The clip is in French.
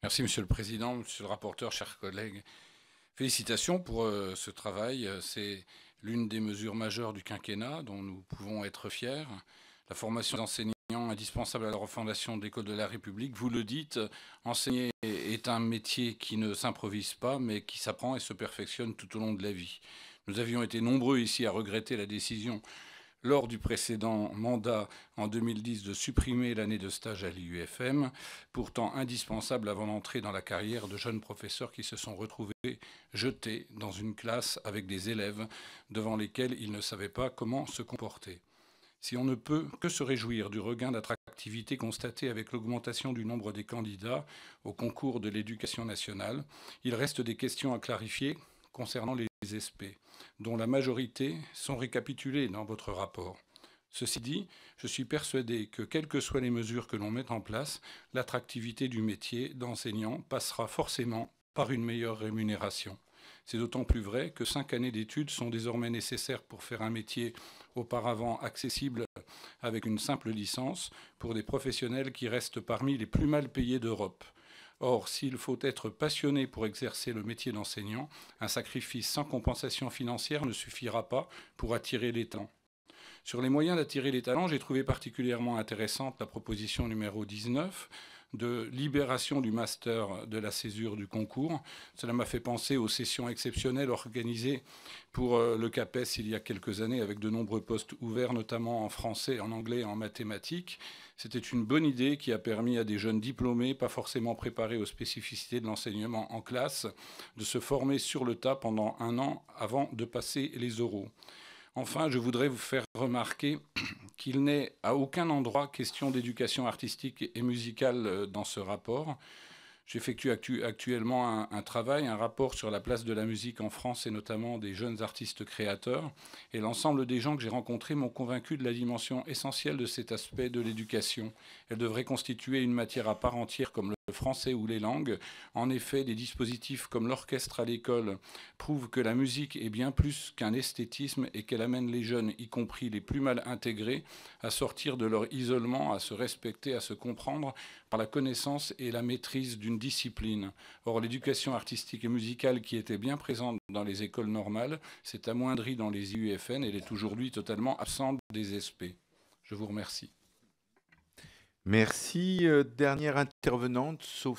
Merci Monsieur le Président, Monsieur le rapporteur, chers collègues. Félicitations pour ce travail. C'est l'une des mesures majeures du quinquennat dont nous pouvons être fiers. La formation des enseignants indispensable à la refondation de l'école de la République. Vous le dites, enseigner est un métier qui ne s'improvise pas, mais qui s'apprend et se perfectionne tout au long de la vie. Nous avions été nombreux ici à regretter la décision lors du précédent mandat en 2010 de supprimer l'année de stage à l'IUFM, pourtant indispensable avant d'entrer dans la carrière de jeunes professeurs qui se sont retrouvés jetés dans une classe avec des élèves devant lesquels ils ne savaient pas comment se comporter. Si on ne peut que se réjouir du regain d'attractivité constaté avec l'augmentation du nombre des candidats au concours de l'éducation nationale, il reste des questions à clarifier concernant les SP, dont la majorité sont récapitulées dans votre rapport. Ceci dit, je suis persuadé que, quelles que soient les mesures que l'on mette en place, l'attractivité du métier d'enseignant passera forcément par une meilleure rémunération. C'est d'autant plus vrai que 5 années d'études sont désormais nécessaires pour faire un métier auparavant accessible avec une simple licence pour des professionnels qui restent parmi les plus mal payés d'Europe. Or, s'il faut être passionné pour exercer le métier d'enseignant, un sacrifice sans compensation financière ne suffira pas pour attirer les talents. Sur les moyens d'attirer les talents, j'ai trouvé particulièrement intéressante la proposition numéro 19 de libération du master de la césure du concours. Cela m'a fait penser aux sessions exceptionnelles organisées pour le CAPES il y a quelques années avec de nombreux postes ouverts, notamment en français, en anglais et en mathématiques. C'était une bonne idée qui a permis à des jeunes diplômés, pas forcément préparés aux spécificités de l'enseignement en classe, de se former sur le tas pendant 1 an avant de passer les oraux. Enfin, je voudrais vous faire remarquer qu'il n'est à aucun endroit question d'éducation artistique et musicale dans ce rapport. J'effectue actuellement un travail, un rapport sur la place de la musique en France et notamment des jeunes artistes créateurs. Et l'ensemble des gens que j'ai rencontrés m'ont convaincu de la dimension essentielle de cet aspect de l'éducation. Elle devrait constituer une matière à part entière comme le français ou les langues. En effet, des dispositifs comme l'orchestre à l'école prouvent que la musique est bien plus qu'un esthétisme et qu'elle amène les jeunes, y compris les plus mal intégrés, à sortir de leur isolement, à se respecter, à se comprendre par la connaissance et la maîtrise d'une discipline. Or, l'éducation artistique et musicale qui était bien présente dans les écoles normales s'est amoindrie dans les IUFN et elle est aujourd'hui totalement absente des SP. Je vous remercie. Merci. Dernière intervenante, sauf